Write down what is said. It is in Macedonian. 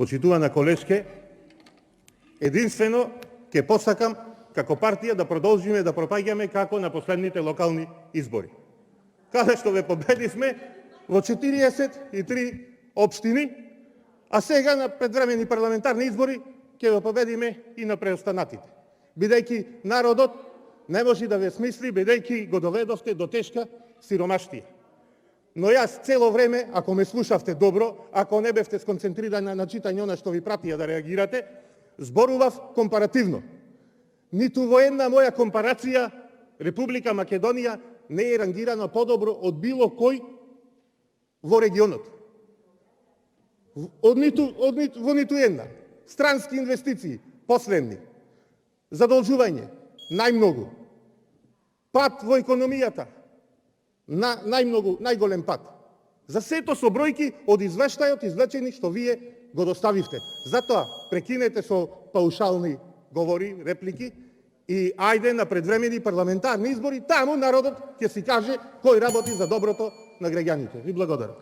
Почитувана колешке, единствено ќе посакам како партија да продолжиме да пропаѓаме како на последните локални избори, каде што ве победивме во 43 општини, а сега на предвремени парламентарни избори ќе ве победиме и на преостанатите, бидејќи народот не може да ве смисли, бидејќи го доведовте до тешка сиромаштија. Но јас цело време, ако ме слушавте добро, ако не бевте сконцентрирани на читање она што ви пратија да реагирате, зборував компаративно. Ниту во една моја компарација Република Македонија не е рангирана подобро од било кој во регионот. Во ниту една. Странски инвестиции, последни. Задолжување, најмногу. Пат во економијата, најголем пат. За сето со бројки од извештајот извлечени што вие го доставивте. Затоа прекинете со паушални говори, реплики и ајде на предвремени парламентарни избори, таму народот ќе си каже кој работи за доброто на граѓаните. Ви благодарам.